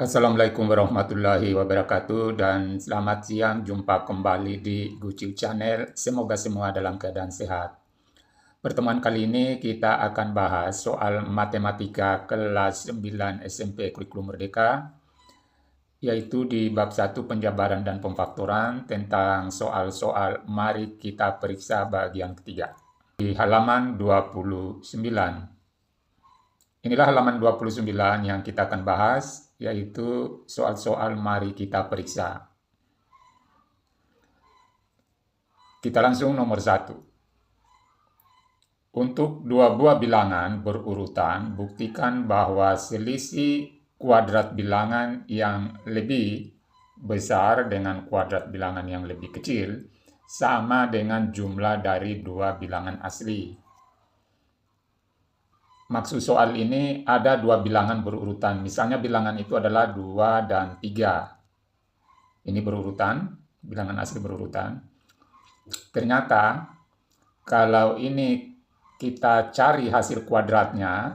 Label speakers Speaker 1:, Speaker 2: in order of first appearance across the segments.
Speaker 1: Assalamualaikum warahmatullahi wabarakatuh dan selamat siang, jumpa kembali di Gucil Channel. Semoga semua dalam keadaan sehat. Pertemuan kali ini kita akan bahas soal matematika kelas 9 SMP Kurikulum Merdeka, yaitu di bab 1 penjabaran dan pemfaktoran tentang soal-soal mari kita periksa bagian ketiga. Di halaman 29. Inilah halaman 29 yang kita akan bahas, yaitu soal-soal mari kita periksa. Kita langsung nomor 1. Untuk dua buah bilangan berurutan, buktikan bahwa selisih kuadrat bilangan yang lebih besar dengan kuadrat bilangan yang lebih kecil sama dengan jumlah dari dua bilangan asli. Maksud soal ini ada dua bilangan berurutan. Misalnya bilangan itu adalah 2 dan 3. Ini berurutan, bilangan asli berurutan. Ternyata kalau ini kita cari hasil kuadratnya,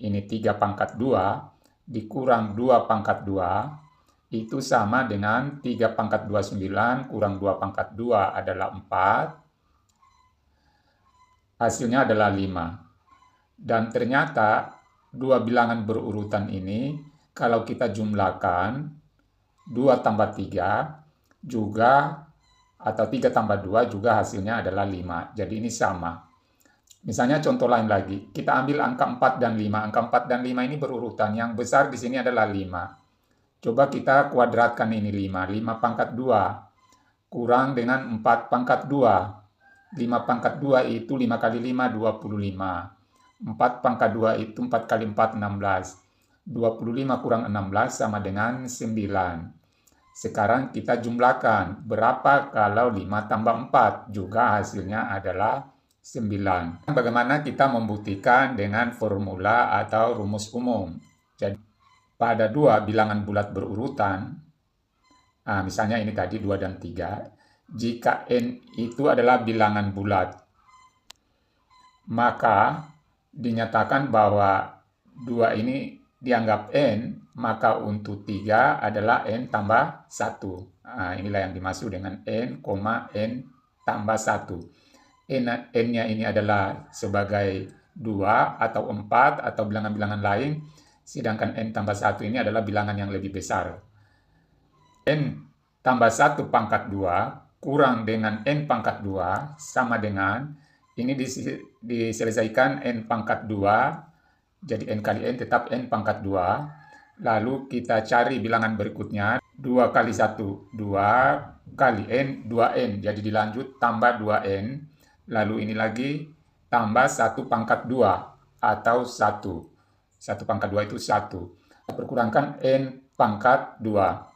Speaker 1: ini 3 pangkat 2 dikurang 2 pangkat 2, itu sama dengan 3 pangkat 29 kurang 2 pangkat 2 adalah 4. Hasilnya adalah 5. Dan ternyata dua bilangan berurutan ini kalau kita jumlahkan 2 tambah 3 juga atau 3 tambah 2 juga hasilnya adalah 5. Jadi ini sama. Misalnya contoh lain lagi, kita ambil angka 4 dan 5. Angka 4 dan 5 ini berurutan. Yang besar di sini adalah 5. Coba kita kuadratkan ini 5. 5 pangkat 2 kurang dengan 4 pangkat 2. 5 pangkat 2 itu 5 kali 5, 25. 4 pangkat 2 itu 4 kali 4, 16. 25 kurang 16 sama dengan 9. Sekarang kita jumlahkan. Berapa kalau 5 tambah 4? Juga hasilnya adalah 9. Bagaimana kita membuktikan dengan formula atau rumus umum? Jadi, pada dua bilangan bulat berurutan, misalnya ini tadi 2 dan 3, jika n itu adalah bilangan bulat, maka dinyatakan bahwa 2 ini dianggap n, maka untuk 3 adalah n tambah 1. Inilah yang dimaksud dengan n, n tambah 1. N-nya ini adalah sebagai 2 atau 4 atau bilangan-bilangan lain, sedangkan n tambah 1 ini adalah bilangan yang lebih besar. N tambah 1 pangkat 2 kurang dengan n pangkat 2 sama dengan, ini diselesaikan n pangkat 2, jadi n kali n tetap n pangkat 2. Lalu kita cari bilangan berikutnya, 2 kali 1, 2 kali n, 2n. Jadi dilanjut tambah 2n. Lalu ini lagi tambah 1 pangkat 2 atau 1. 1 pangkat 2 itu 1. Perkurangkan n pangkat 2.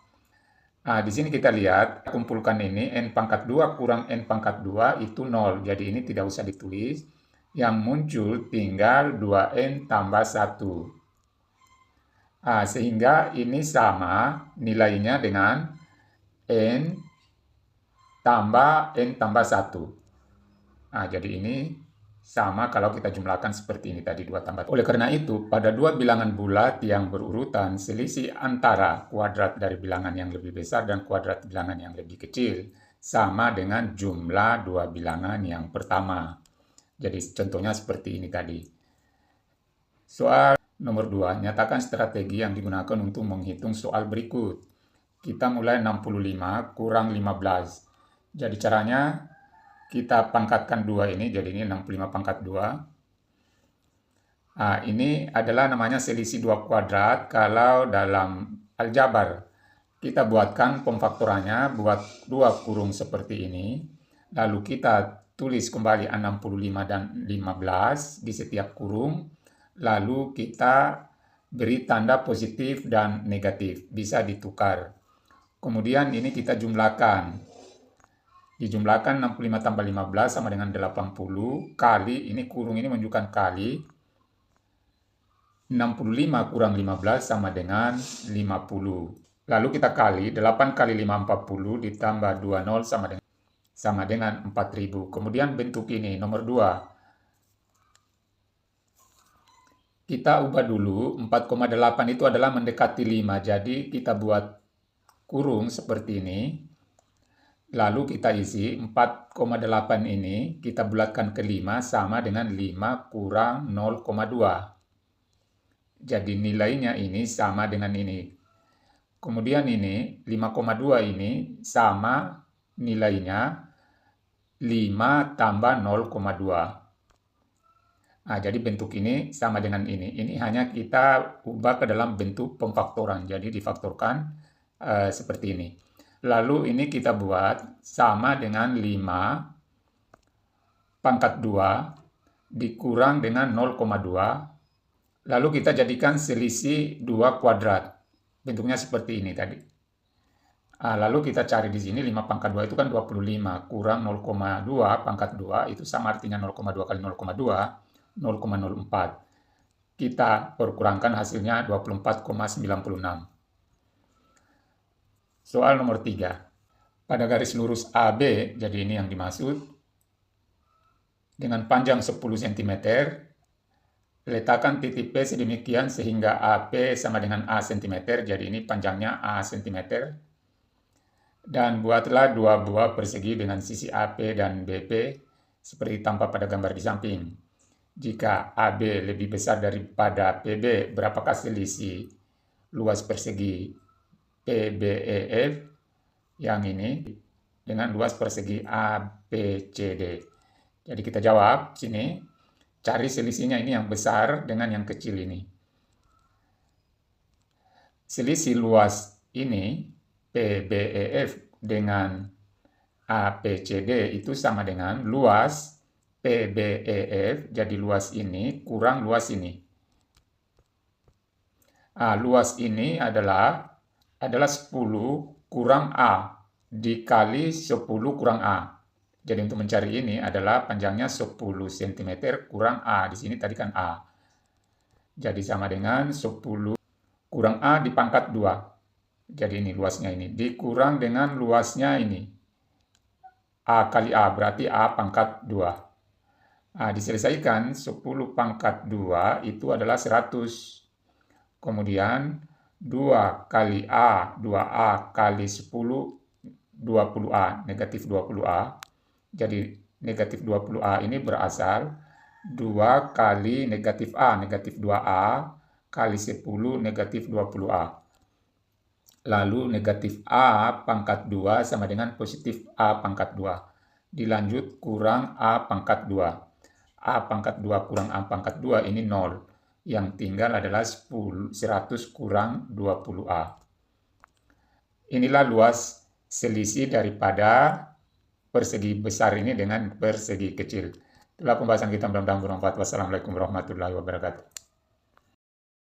Speaker 1: Di sini kita lihat, kumpulkan ini, n pangkat 2 kurang n pangkat 2 itu 0. Jadi ini tidak usah ditulis. Yang muncul tinggal 2n tambah 1. Sehingga ini sama nilainya dengan n tambah 1. Jadi ini sama kalau kita jumlahkan seperti ini tadi 2 tambah 1. Oleh karena itu, pada dua bilangan bulat yang berurutan, selisih antara kuadrat dari bilangan yang lebih besar dan kuadrat bilangan yang lebih kecil sama dengan jumlah dua bilangan yang pertama. Jadi contohnya seperti ini tadi. Soal nomor 2, nyatakan strategi yang digunakan untuk menghitung soal berikut. Kita mulai 65 kurang 15. Jadi caranya kita pangkatkan 2 ini, jadi ini 65 pangkat 2. Ini adalah namanya selisih dua kuadrat. Kalau dalam aljabar kita buatkan pemfaktorannya, buat 2 kurung seperti ini. Lalu kita tulis kembali 65 dan 15 di setiap kurung. Lalu kita beri tanda positif dan negatif, bisa ditukar. Kemudian ini kita jumlahkan. Dijumlahkan 65 tambah 15 sama dengan 80 kali, ini kurung ini menunjukkan kali, 65 kurang 15 sama dengan 50. Lalu kita kali, 8 kali 5, 40, ditambah 20 sama dengan 4000. Kemudian bentuk ini, nomor 2. Kita ubah dulu, 4,8 itu adalah mendekati 5, jadi kita buat kurung seperti ini. Lalu kita isi 4,8 ini, kita bulatkan ke 5 sama dengan 5 kurang 0,2. Jadi nilainya ini sama dengan ini. Kemudian ini 5,2 ini sama nilainya 5 tambah 0,2. Nah, jadi bentuk ini sama dengan ini. Ini hanya kita ubah ke dalam bentuk pemfaktoran. Jadi difaktorkan seperti ini. Lalu ini kita buat sama dengan 5 pangkat 2 dikurang dengan 0,2. Lalu kita jadikan selisih 2 kuadrat. Bentuknya seperti ini tadi. Lalu kita cari di sini 5 pangkat 2 itu kan 25 kurang 0,2 pangkat 2 itu sama artinya 0,2 kali 0,2. 0,04. Kita perkurangkan hasilnya 24,96. Soal nomor 3. Pada garis lurus AB, jadi ini yang dimaksud, dengan panjang 10 cm, letakkan titik P sedemikian sehingga AP sama dengan A cm, jadi ini panjangnya A cm. Dan buatlah dua buah persegi dengan sisi AP dan BP seperti tampak pada gambar di samping. Jika AB lebih besar daripada PB, berapakah selisih luas persegi PBEF yang ini dengan luas persegi ABCD? Jadi kita jawab sini, cari selisihnya ini yang besar dengan yang kecil ini. Selisih luas ini PBEF dengan ABCD itu sama dengan luas PBEF, jadi luas ini kurang luas ini. Luas ini adalah 10 kurang A dikali 10 kurang A. Jadi untuk mencari ini adalah panjangnya 10 cm kurang A. Di sini tadi kan A. Jadi sama dengan 10 kurang A dipangkat 2. Jadi ini luasnya ini. Dikurang dengan luasnya ini. A kali A berarti A pangkat 2. Diselesaikan 10 pangkat 2 itu adalah 100. Kemudian 2 kali A, 2A kali 10, 20A, negatif 20A. Jadi negatif 20A ini berasal 2 kali negatif A, negatif 2A kali 10 negatif 20A. Lalu negatif A pangkat 2 sama dengan positif A pangkat 2. Dilanjut kurang A pangkat 2. A pangkat 2 kurang A pangkat 2 ini 0. Yang tinggal adalah 100 kurang 20A. Inilah luas selisih daripada persegi besar ini dengan persegi kecil. Itulah pembahasan kita, mudah-mudahan bermanfaat. Wassalamualaikum warahmatullahi wabarakatuh.